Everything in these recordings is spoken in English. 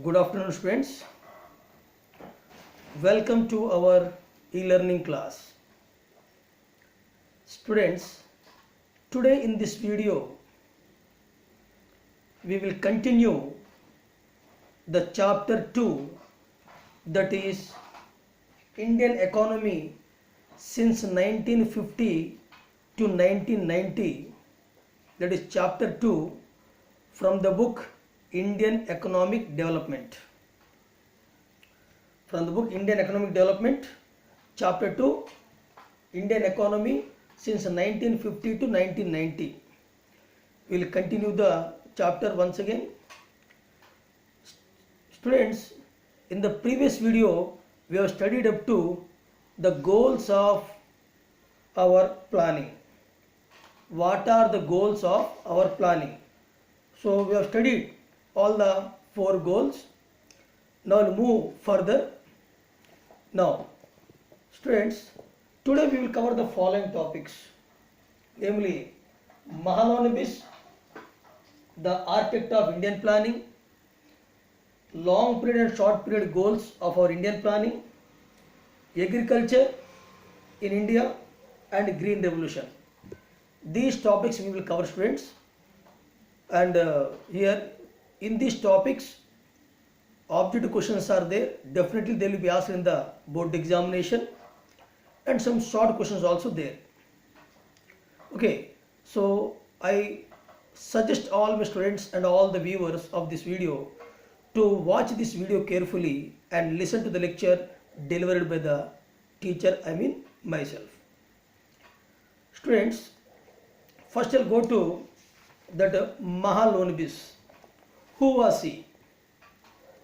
Good afternoon, students. Welcome to our e-learning class. Students, today in this video, we will continue the chapter 2, that is Indian economy since 1950 to 1990, that is chapter 2 from the book Indian Economic Development. From the book Indian Economic Development, chapter 2, Indian economy since 1950 to 1990. We will continue the chapter once again. Students, in the previous video, we have studied up to the goals of our planning. What are the goals of our planning? So we have studied all the 4 goals. Now we'll move further. Now, students, today we will cover the following topics, namely Mahalanobis, the architect of Indian planning, long period and short period goals of our Indian planning, agriculture in India, and green revolution. These topics we will cover, students, and here in these topics objective questions are there. Definitely they will be asked in the board examination, and some short questions also there. Okay, so I suggest all my students and all the viewers of this video to watch this video carefully and listen to the lecture delivered by the teacher, I mean myself. Students, first I'll go to that Mahalanobis. Who was he?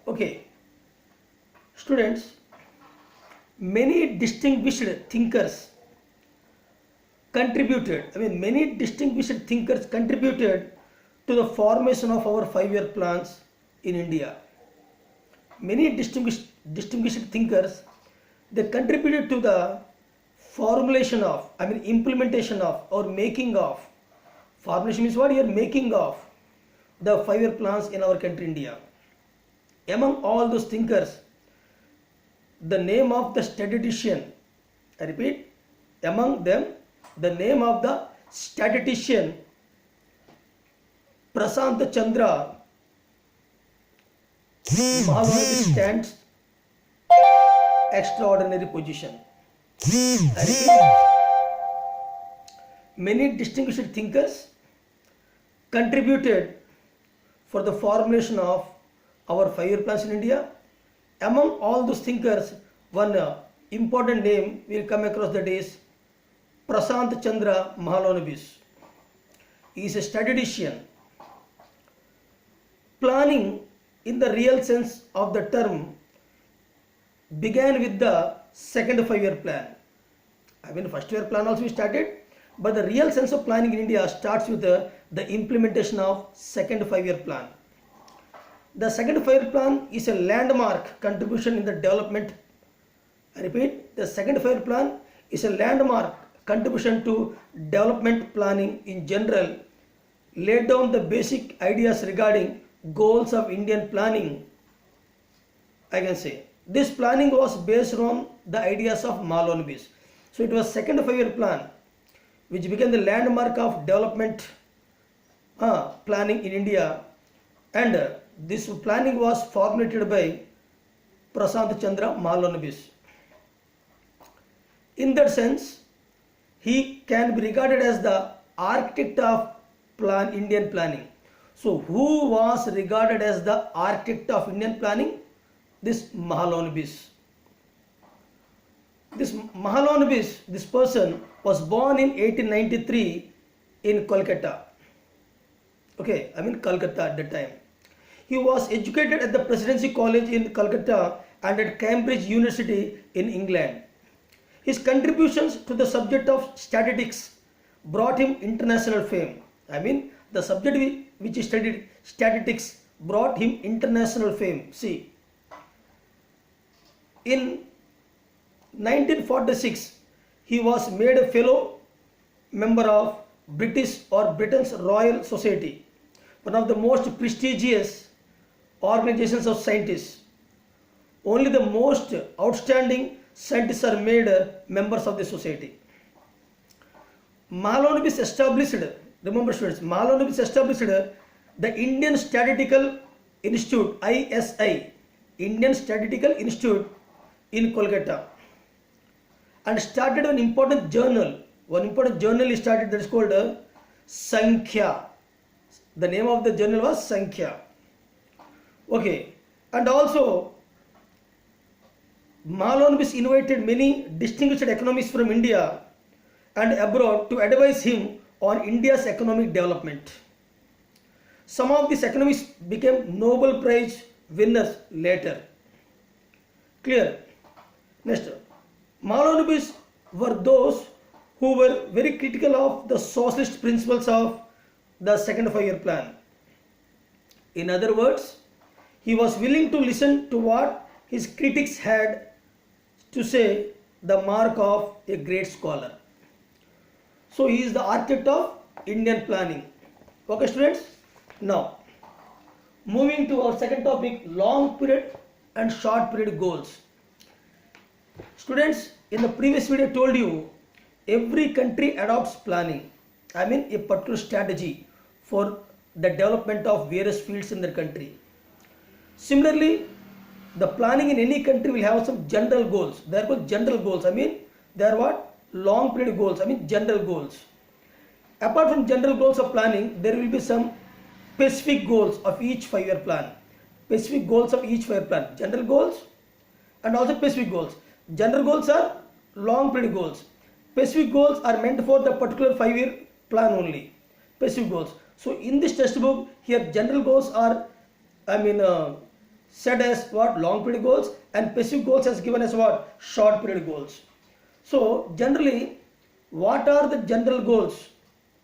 Okay, students, many distinguished thinkers contributed to the formation of our 5-year plans in India. Many distinguished thinkers, they contributed to the formulation of, implementation of or making of. Formulation means what? Here making of the 5-year plans in our country India. Among all those thinkers, the name of the statistician, I repeat, among them, the name of the statistician Prasant Chandra Mahalanobis stands extraordinary position. I repeat, many distinguished thinkers contributed for the formulation of our 5-year plans in India. Among all those thinkers, one important name will come across, that is Prasant Chandra Mahalanobis. He is a statistician. Planning in the real sense of the term began with the second 5-year plan. First year plan also we started, but the real sense of planning in India starts with the implementation of second 5-year plan. The second 5-year plan is a landmark contribution in the development. I repeat, the second 5-year plan is a landmark contribution to development planning in general, laid down the basic ideas regarding goals of Indian planning. I can say this planning was based on the ideas of Mahalanobis. So it was second 5-year plan which became the landmark of development planning in India, and this planning was formulated by Prasant Chandra Mahalanobis. In that sense, he can be regarded as the architect of Indian planning. So who was regarded as the architect of Indian planning? This Mahalanobis. This Mahalanobis, this person was born in 1893 in Kolkata. Okay, Kolkata at that time. He was educated at the Presidency College in Calcutta and at Cambridge University in England. His contributions to the subject of statistics brought him international fame. The subject which he studied, statistics, brought him international fame. See, in 1946, he was made a fellow member of Britain's Royal Society, one of the most prestigious organizations of scientists. Only the most outstanding scientists are made members of the society. Mahalanobis established, remember students, Mahalanobis established the Indian Statistical Institute, ISI, Indian Statistical Institute in Kolkata, and started an important journal. One important journal he started, that is called Sankhya. The name of the journal was Sankhya. Okay, and also Mahalanobis invited many distinguished economists from India and abroad to advise him on India's economic development. Some of these economists became Nobel Prize winners later. Clear? Next, Mahalanobis were those who were very critical of the socialist principles of the second five-year plan. In other words, he was willing to listen to what his critics had to say, the mark of a great scholar. So he is the architect of Indian planning. Okay students, now moving to our second topic, long period and short period goals. Students, in the previous video I told you every country adopts planning, I mean a particular strategy for the development of various fields in their country. Similarly, the planning in any country will have some general goals. They are called general goals. I mean, they are what? Long period goals. I mean, general goals. Apart from general goals of planning, there will be some specific goals of each five-year plan. Specific goals of each five-year plan. General goals and also specific goals. General goals are long period goals. Specific goals are meant for the particular five-year plan only. Specific goals. So, in this textbook, here general goals are, said as what? Long period goals, and specific goals as given as what? Short period goals. So generally, what are the general goals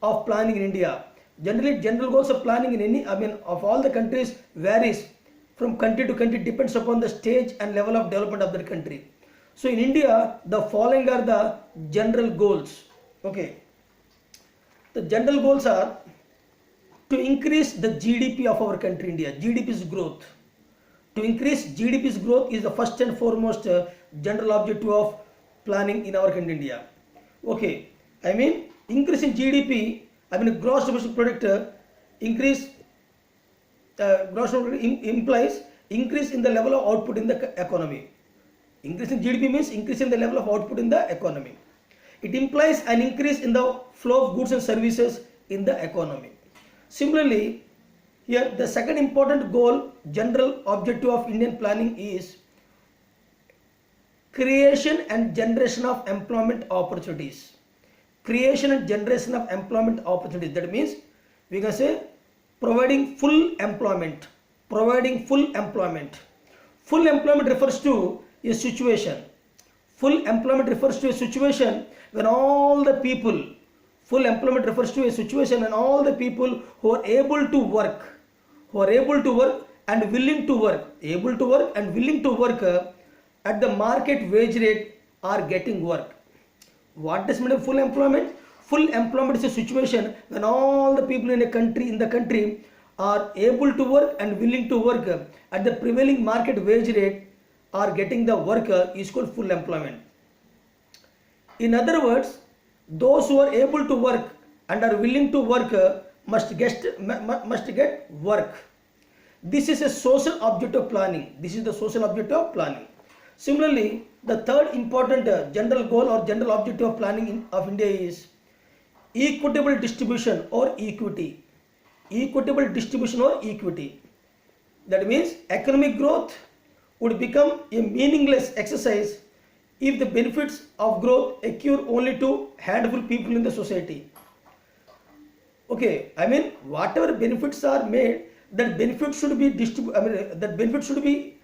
of planning in India? Generally, general goals of planning in any, of all the countries varies from country to country, depends upon the stage and level of development of the country. So in India, the following are the general goals. Okay. The general goals are to increase the GDP of our country, India. GDP's growth. To increase GDP's growth is the first and foremost general objective of planning in our country, India. Okay, increase in GDP, gross domestic product, increase, gross domestic implies increase in the level of output in the economy. Increase in GDP means increase in the level of output in the economy. It implies an increase in the flow of goods and services in the economy. Similarly, here the second important goal, general objective of Indian planning is creation and generation of employment opportunities. Creation and generation of employment opportunities. That means we can say providing full employment. Providing full employment. Full employment refers to a situation. Full employment refers to a situation when all the people, full employment refers to a situation when all the people who are able to work and willing to work, able to work and willing to work at the market wage rate are getting work. What does mean full employment? Full employment is a situation when all the people in the country are able to work and willing to work at the prevailing market wage rate are getting the work is called full employment. In other words, those who are able to work and are willing to work must get work. This is a social objective of planning. This is the social objective of planning. Similarly, the third important general goal or general objective of planning of India is equitable distribution or equity. Equitable distribution or equity. That means economic growth would become a meaningless exercise if the benefits of growth accrue only to handful people in the society. Okay, whatever benefits are made, that benefit should be that benefit should be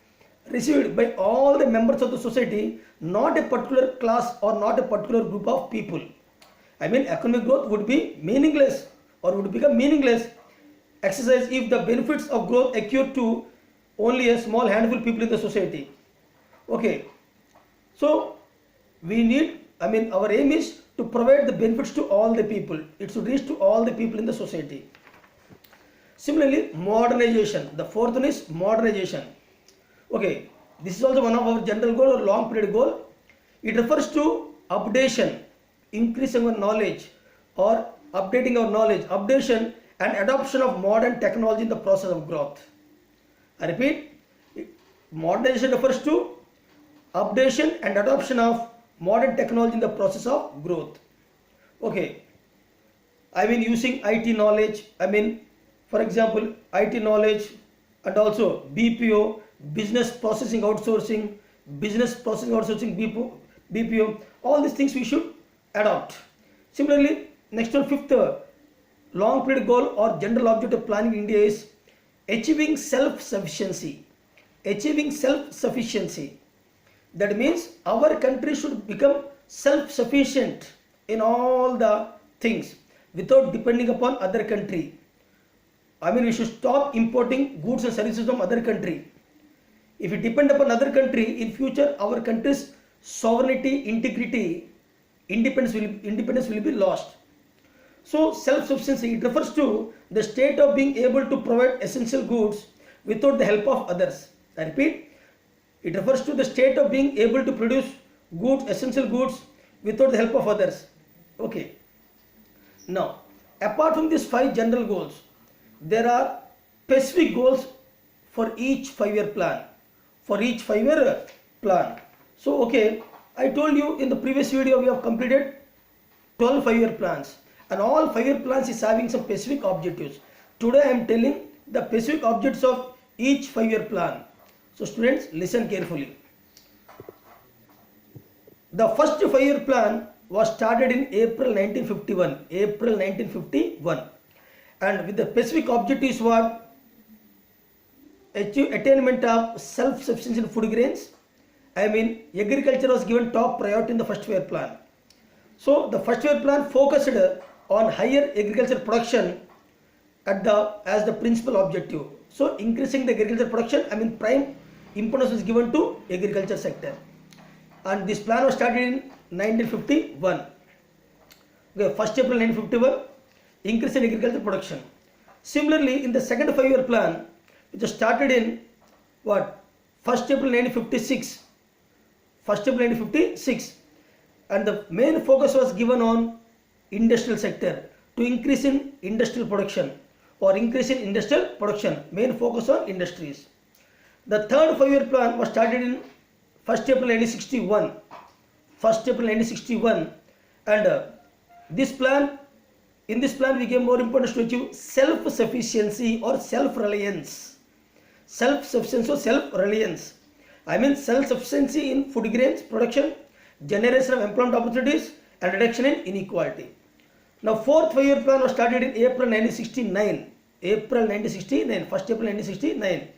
received by all the members of the society, not a particular class or not a particular group of people. Economic growth would be meaningless or would become meaningless exercise if the benefits of growth accrue to only a small handful of people in the society. Okay, so we need, our aim is to provide the benefits to all the people. It should reach to all the people in the society. Similarly, modernization. The fourth one is modernization. Okay, this is also one of our general goal or long period goal. It refers to updation, increasing our knowledge or updating our knowledge, updation and adoption of modern technology in the process of growth. I repeat, modernization refers to updation and adoption of modern technology in the process of growth. Okay, I mean using IT knowledge, for example, IT knowledge and also BPO, business processing outsourcing, BPO, all these things we should adopt. Similarly, next one, fifth long period goal or general objective planning in India is achieving self-sufficiency. Achieving self-sufficiency. That means our country should become self-sufficient in all the things without depending upon other country. We should stop importing goods and services from other country. If we depend upon other country, in future our country's sovereignty, integrity, independence will be lost. So self-sufficiency, it refers to the state of being able to provide essential goods without the help of others. I repeat, it refers to the state of being able to produce goods, essential goods without the help of others. Okay. Now, apart from these 5 general goals, there are specific goals for each 5-year plan. So, okay, I told you in the previous video we have completed 12 5-year plans, and all 5-year plans is having some specific objectives. Today I am telling the specific objectives of each 5-year plan. So students, listen carefully. The first 5-year plan was started in April 1951, and with the specific objectives were attainment of self-sufficiency in food grains. Agriculture was given top priority in the first 5-year plan. So the first 5-year plan focused on higher agricultural production as the principal objective. So increasing the agricultural production, prime importance was given to agriculture sector. And this plan was started in 1951. Okay, 1st April 1951, increase in agricultural production. Similarly, in the second 5-year plan, which was started in 1st April 1956. And the main focus was given on industrial sector, to increase in industrial production main focus on industries. The third 5-year plan was started in 1st April 1961, and in this plan became more important to achieve self-sufficiency or self-reliance. Self-sufficiency in food grains production, generation of employment opportunities, and reduction in inequality. Now, 4th 5-year plan was started in April 1969. 1st April 1969.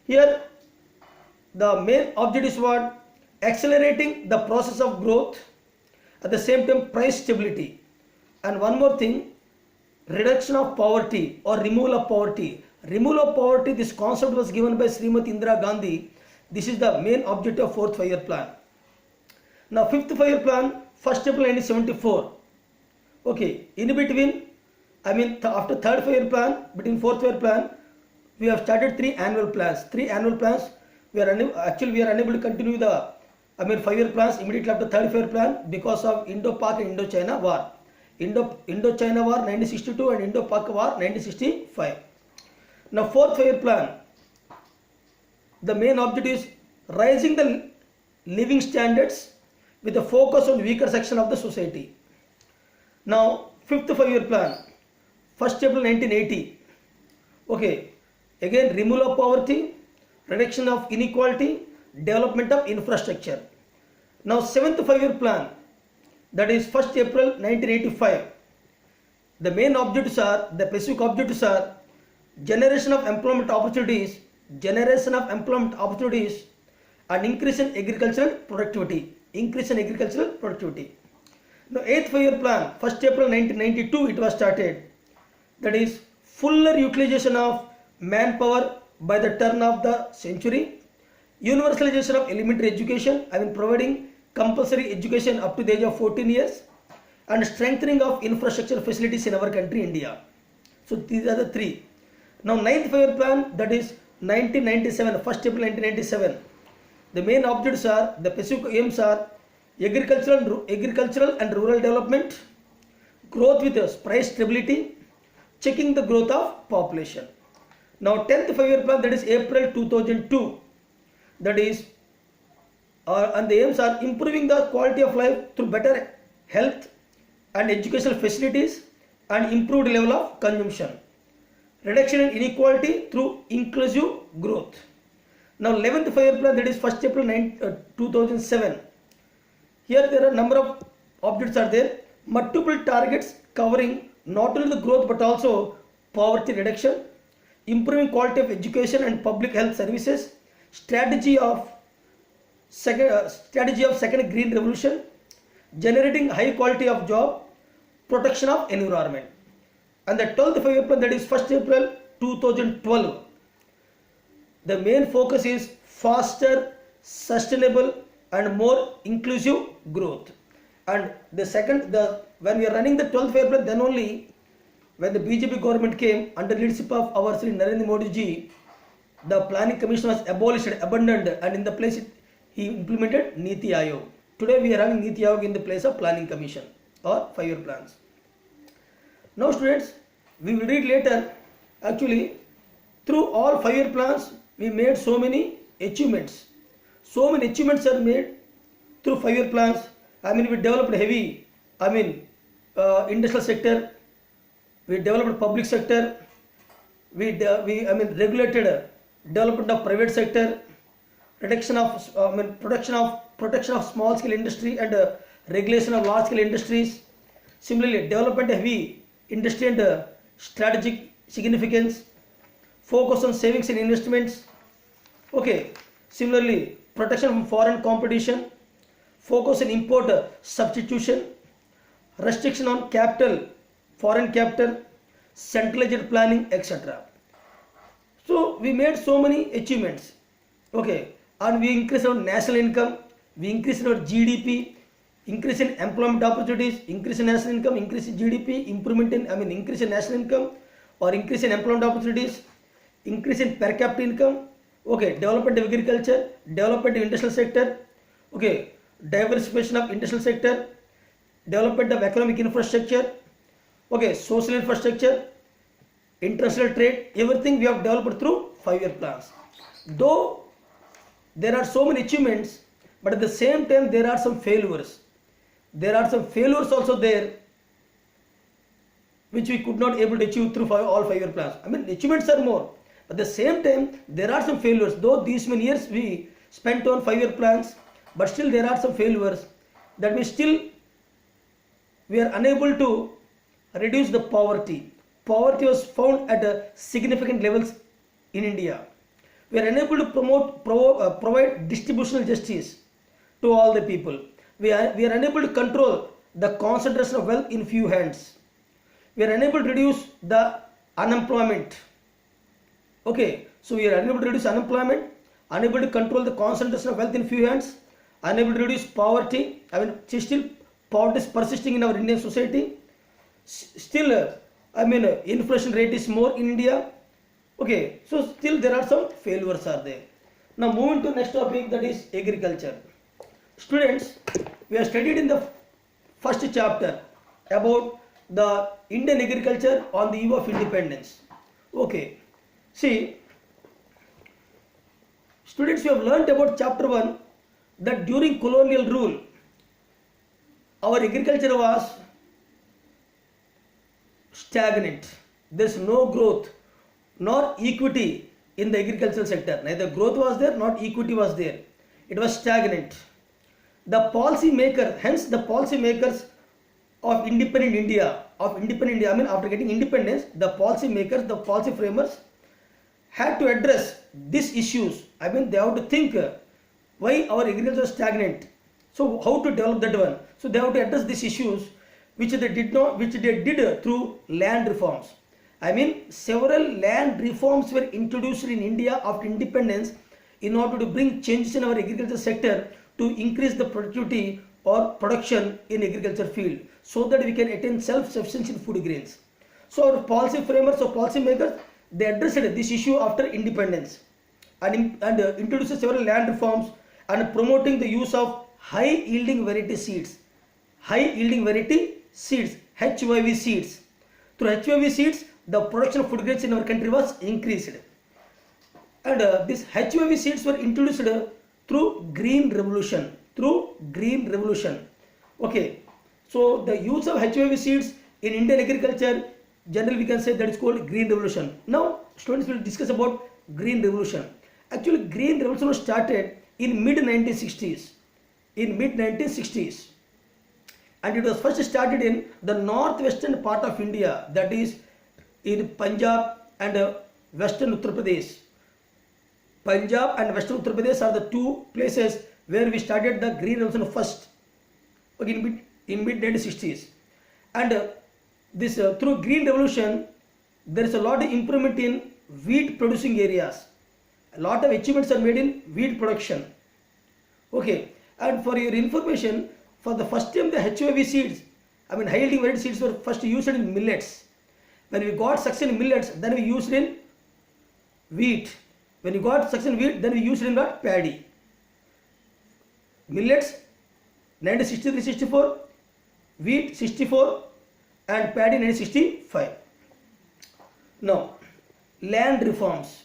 Here, the main objectives were accelerating the process of growth, at the same time price stability, and one more thing, reduction of poverty or removal of poverty. This concept was given by Srimati Indira Gandhi. This is the main objective of 4th 5-year plan. Now, 5th 5-year plan, 1st April 1974. Okay, in between, after 3rd 5-year plan, between 4th 5-year plan, we have started 3 annual plans. We are unable to continue the 5-year plans immediately after 3rd 5-year plan because of Indo-Pak and Indo-China war. Indo-China war 1962 and Indo-Pak war 1965. Now, 4th 5-year plan, the main objective is raising the living standards with a focus on weaker section of the society. Now, 5th 5-year plan, 1st April 1980. Okay, again removal of poverty, reduction of inequality, development of infrastructure. Now, 7th 5-year plan, that is 1st April 1985. The main objectives are, the specific objectives are generation of employment opportunities, and increase in agricultural productivity. Now, 8th 5-year plan, 1st April 1992 it was started. That is fuller utilization of manpower by the turn of the century, universalization of elementary education, providing compulsory education up to the age of 14 years, and strengthening of infrastructure facilities in our country, India. So these are the 3. Now, ninth 5-year plan, that is 1997, 1st April 1997. The main objectives are, the specific aims are agricultural and rural development, growth with price stability, checking the growth of population. Now, 10th 5-year plan, that is April 2002, that is, and the aims are improving the quality of life through better health and educational facilities and improved level of consumption, reduction in inequality through inclusive growth. Now, 11th 5-year plan, that is 1st April 2007. Here there are number of objectives are there, multiple targets covering not only the growth but also poverty reduction, improving quality of education and public health services, strategy of second green revolution, generating high quality of job, protection of environment. And the 12th 5-year plan, that is 1st April 2012. The main focus is faster, sustainable and more inclusive growth. And when we are running the 12th 5-year plan, then only when the BJP government came under leadership of our Sri Narendra Modi ji, the planning commission was abolished, abandoned, and in the place he implemented Niti Aayog. Today we are having Niti Aayog in the place of planning commission or 5-year plans. Now students, we will read later. Actually, through all 5-year plans, we made so many achievements. So many achievements are made through 5-year plans. We developed heavy, industrial sector. We developed public sector. We regulated development of private sector, reduction of protection of small scale industry and regulation of large scale industries. Similarly, development of heavy industry and strategic significance, focus on savings and investments. Okay. Similarly, protection from foreign competition, focus on import substitution, restriction on capital, foreign capital, centralized planning, etc. So we made so many achievements. Okay, and we increased our national income, we increased our GDP, increase in employment opportunities, increase in national income, increase in GDP, increase in national income or increase in employment opportunities, increase in per capita income. Okay, development of agriculture, development of industrial sector. Okay, diversification of industrial sector, development of economic infrastructure. Okay, social infrastructure, international trade, everything we have developed through 5-year plans. Though there are so many achievements, but at the same time there are some failures. There are some failures also there which we could not able to achieve through all 5-year plans. Achievements are more. At the same time, there are some failures. Though these many years we spent on 5-year plans, but still there are some failures. That means still we are unable to reduce the poverty. Poverty was found at significant levels in India. We are unable to provide distributional justice to all the people. We are unable to control the concentration of wealth in few hands. We are unable to reduce the unemployment. Okay, so we are unable to reduce unemployment, unable to control the concentration of wealth in few hands, unable to reduce poverty. Still poverty is persisting in our Indian society. Still, inflation rate is more in India. Okay, so still there are some failures are there. Now moving to next topic, that is agriculture. Students, we have studied in the first chapter about the Indian agriculture on the eve of independence. Okay. See, students, we have learnt about chapter 1 that during colonial rule, our agriculture was stagnant. There is no growth nor equity in the agricultural sector. Neither growth was there, nor equity was there. It was stagnant. The policy maker, hence the policy makers of independent India, after getting independence, the policy makers, the policy framers had to address these issues. They have to think why our agriculture is stagnant. So how to develop that one? So they have to address these issues which they did through land reforms. Several land reforms were introduced in India after independence in order to bring changes in our agriculture sector to increase the productivity or production in agriculture field so that we can attain self-sufficiency in food grains. So our policy framers or policy makers, they addressed this issue after independence and introduced several land reforms and promoting the use of high yielding variety seeds. High yielding variety seeds, HYV seeds. Through HYV seeds, the production of food grains in our country was increased. And these HYV seeds were introduced through Green Revolution. Okay, so the use of HYV seeds in Indian agriculture, generally we can say that is called Green Revolution. Now students will discuss about Green Revolution. Actually, Green Revolution was started in mid 1960s. And it was first started in the northwestern part of India, that is in Punjab and western Uttar Pradesh. Punjab and western Uttar Pradesh are the two places where we started the Green Revolution first, okay, in mid 1960s. And this through Green Revolution, there is a lot of improvement in wheat producing areas. A lot of achievements are made in wheat production. Okay, and for your information, for the first time the HYV seeds, high yielding variety seeds were first used in millets. When we got success in millets, then we used in wheat. When we got success in wheat, then we used in what? Paddy. Millets 1963-64, wheat 64, and paddy 1965. Now, land reforms.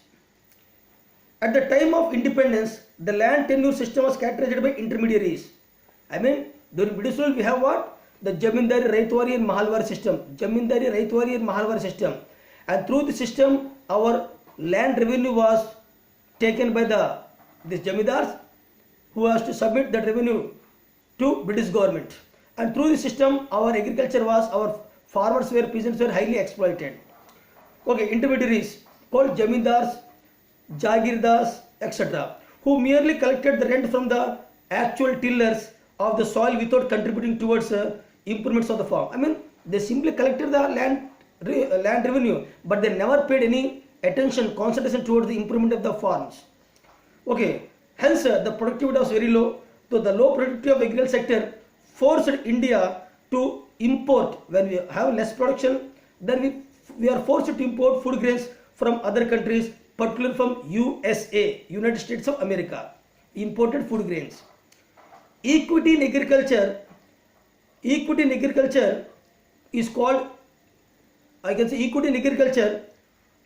At the time of independence, the land tenure system was characterized by intermediaries. During British rule, we have what? The Jamindari, Raitwari and Mahalwari system. And through the system, our land revenue was taken by these Jamindars, who has to submit that revenue to British government. And through the system, our farmers peasants were highly exploited. Okay, intermediaries called Jamindars, Jagirdars, etc., who merely collected the rent from the actual tillers of the soil without contributing towards improvements of the farm. They simply collected the land revenue, but they never paid any concentration towards the improvement of the farms. Okay, hence the productivity was very low. So the low productivity of the agricultural sector forced India to import. When we have less production, then we are forced to import food grains from other countries, particularly from USA, United States of America. Imported food grains. Equity in agriculture is called, equity in agriculture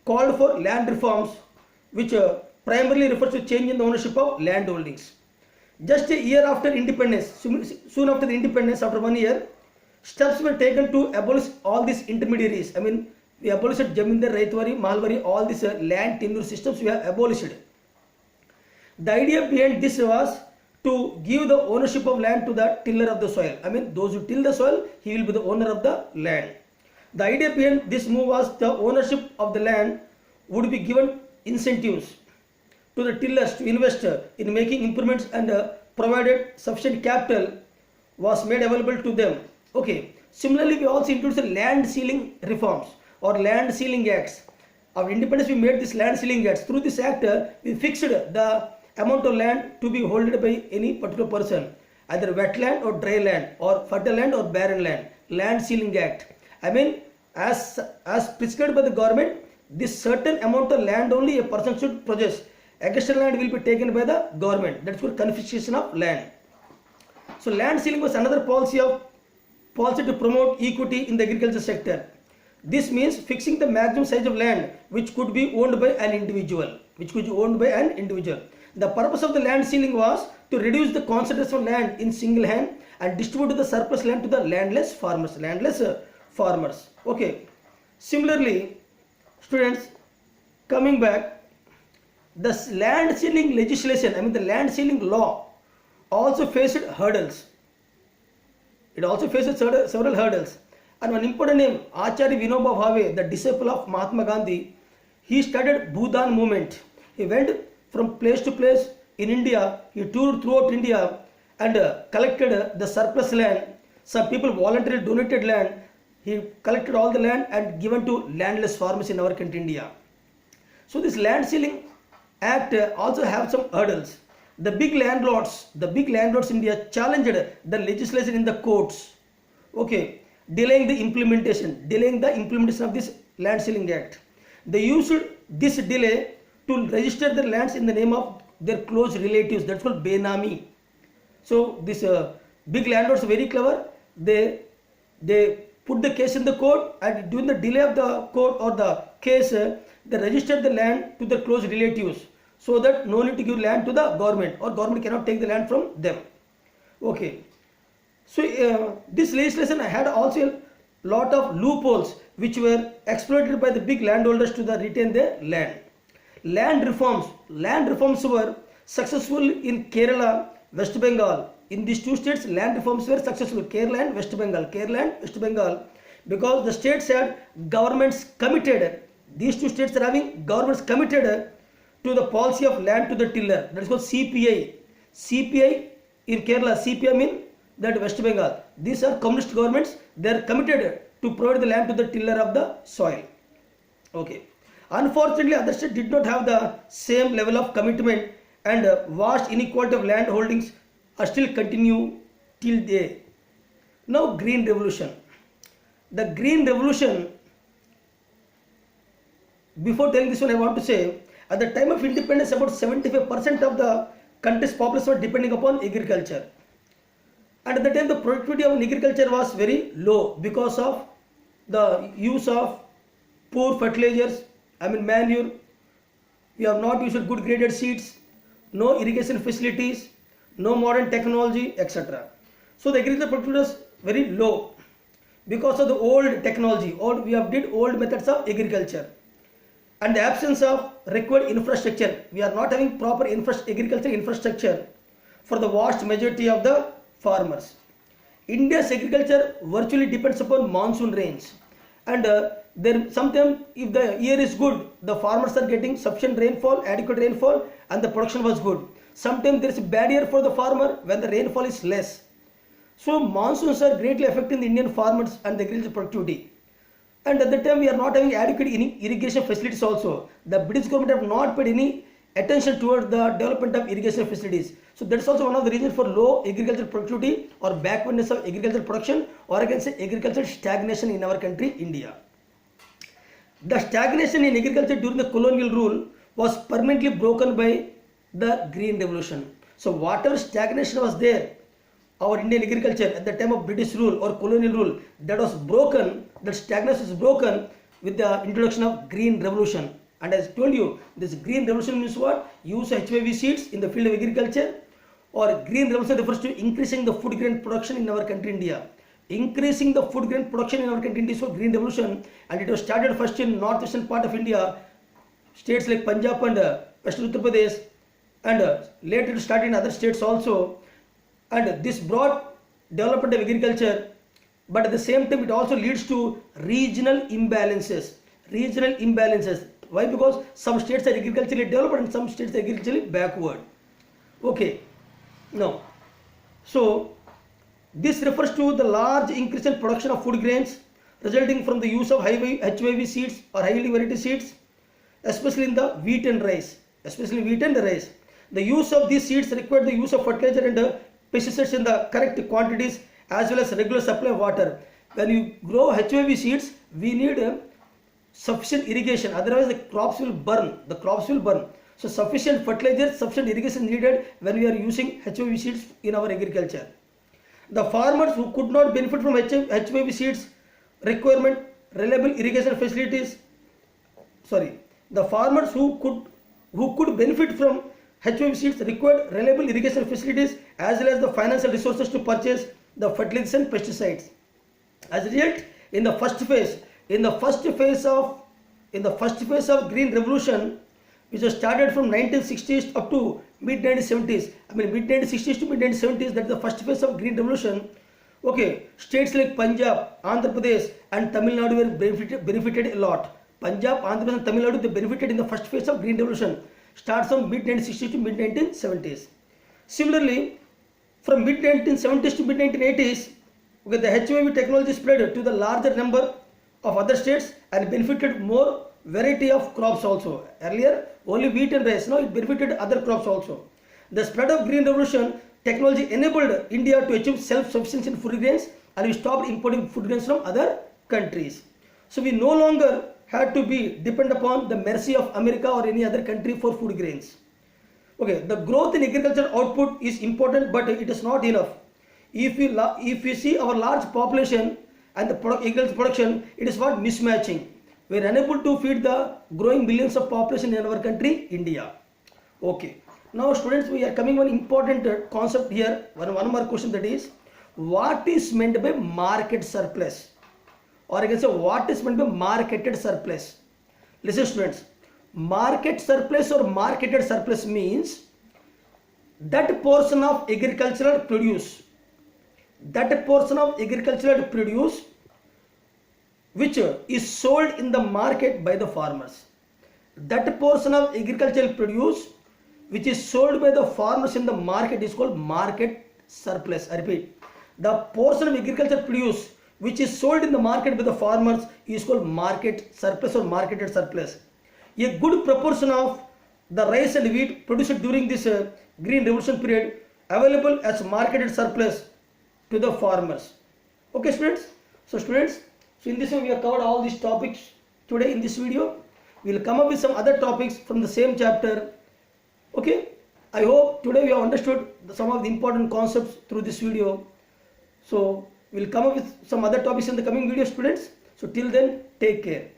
called for land reforms, which primarily refers to change in the ownership of land holdings. Just a year after independence, soon after the independence, after 1 year, steps were taken to abolish all these intermediaries. We abolished Jamindar, Raitwari, Mahalwari, all these land tenure systems we have abolished. The idea behind this was to give the ownership of land to the tiller of the soil. Those who till the soil, he will be the owner of the land. The idea behind this move was the ownership of the land would be given incentives to the tillers to invest in making improvements, and provided sufficient capital was made available to them. Okay. Similarly, we also introduced land ceiling reforms or land ceiling acts. After independence, we made this land ceiling acts. Through this act, we fixed the amount of land to be held by any particular person, either wetland or dry land, or fertile land or barren land. Land ceiling act. As prescribed by the government, this certain amount of land only a person should possess. Extra land will be taken by the government. That's called confiscation of land. So land ceiling was another policy to promote equity in the agriculture sector. This means fixing the maximum size of land which could be owned by an individual. The purpose of the land ceiling was to reduce the concentration of land in single hand and distribute the surplus land to the landless farmers. Okay. Similarly, students, coming back, the land ceiling legislation, the land ceiling law also faced hurdles. It also faces several hurdles. And one important name, Acharya Vinoba Bhave, the disciple of Mahatma Gandhi, he started Bhudan movement. He went from place to place in India. He toured throughout India and collected the surplus land. Some people voluntarily donated land. He collected all the land and given to landless farmers in our country, India. So this land ceiling act also have some hurdles. The big landlords in India challenged the legislation in the courts. Okay, delaying the implementation of this land ceiling act. They used this delay to register their lands in the name of their close relatives. That's called Benami. So this big landlords are very clever. They put the case in the court, and during the delay of the court or the case, they registered the land to their close relatives, so that no need to give land to the government, or government cannot take the land from them. Okay. So this legislation had also a lot of loopholes which were exploited by the big landholders to retain their land. Land reforms were successful in Kerala, West Bengal. In these two states, land reforms were successful, Kerala and West Bengal, because the states had governments committed. These two states are having governments committed to the policy of land to the tiller. That is called CPI. CPI in Kerala, CPM in that West Bengal. These are communist governments. They are committed to provide the land to the tiller of the soil. Okay. Unfortunately, other states did not have the same level of commitment, and vast inequality of land holdings are still continue till day. Now, Green Revolution. The Green Revolution, before telling this one, I want to say, at the time of independence, about 75% of the country's population were depending upon agriculture. And at the time, the productivity of agriculture was very low because of the use of poor fertilizers, manure. We have not used good graded seeds, no irrigation facilities, no modern technology, etc. So the agricultural productivity was very low because of the old technology. We have did old methods of agriculture, and the absence of required infrastructure. We are not having proper agricultural infrastructure for the vast majority of the farmers. India's agriculture virtually depends upon monsoon rains, and then sometimes if the year is good, the farmers are getting sufficient rainfall, adequate rainfall, and the production was good. Sometimes there is a bad year for the farmer when the rainfall is less. So monsoons are greatly affecting the Indian farmers and the agricultural productivity. And at that time we are not having adequate irrigation facilities also. The British government have not paid any attention towards the development of irrigation facilities. So that's also one of the reasons for low agricultural productivity or backwardness of agricultural production, or I can say agricultural stagnation in our country, India. The stagnation in agriculture during the colonial rule was permanently broken by the Green Revolution. So whatever stagnation was there, our Indian agriculture at the time of British rule or colonial rule, that was broken, that stagnation was broken with the introduction of Green Revolution. And as I told you, this Green Revolution means what? Use of HYV seeds in the field of agriculture, or Green Revolution refers to increasing the food grain production in our country, India. Increasing the food grain production in our country, India is called Green Revolution, and it was started first in northwestern part of India, states like Punjab and Western Uttar Pradesh, and later it started in other states also. And this brought development of agriculture, but at the same time it also leads to regional imbalances. Why? Because some states are agriculturally developed and some states are agriculturally backward. Okay. Now, so this refers to the large increase in production of food grains resulting from the use of HYV seeds or high yielding variety seeds, especially in the wheat and rice. The use of these seeds required the use of fertilizer and pesticides in the correct quantities, as well as regular supply of water. When you grow HYV seeds, we need sufficient irrigation, otherwise the crops will burn. So sufficient fertilizer, sufficient irrigation needed when we are using HYV seeds in our agriculture. The farmers who could not benefit from HYV seeds requirement reliable irrigation facilities. The farmers who could benefit from HYV seeds required reliable irrigation facilities as well as the financial resources to purchase the fertilizers and pesticides. As a result, in the first phase of Green Revolution, which was started from 1960s up to mid 1970s, mid 1960s to mid 1970s, that is the first phase of Green Revolution. Okay, states like Punjab, Andhra Pradesh and Tamil Nadu were benefited a lot. Punjab, Andhra Pradesh and Tamil Nadu, they benefited in the first phase of Green Revolution, starts from mid 1960s to mid 1970s. Similarly, from mid 1970s to mid 1980s, okay, the HYV technology spread to the larger number of other states and benefited more variety of crops also. Earlier only wheat and rice, now it benefited other crops also. The spread of Green Revolution technology enabled India to achieve self-sufficiency in food grains, and we stopped importing food grains from other countries. So we no longer had to be depend upon the mercy of America or any other country for food grains. Okay, the growth in agricultural output is important, but it is not enough. If we see our large population and the agricultural production, it is what mismatching. We are unable to feed the growing millions of population in our country, India. Okay. Now students, we are coming one important concept here. One more question, that is, what is meant by market surplus? Or I can say, what is meant by marketed surplus? Listen students, market surplus or marketed surplus means that portion of agricultural produce, which is sold in the market by the farmers. That portion of agricultural produce which is sold by the farmers in the market is called market surplus. I repeat, the portion of agricultural produce which is sold in the market by the farmers is called market surplus or marketed surplus. A good proportion of the rice and wheat produced during this green revolution period available as marketed surplus to the farmers. Okay students, so in this way we have covered all these topics today in this video. We will come up with some other topics from the same chapter. Okay, I hope today we have understood some of the important concepts through this video. So we will come up with some other topics in the coming video, students. So till then, take care.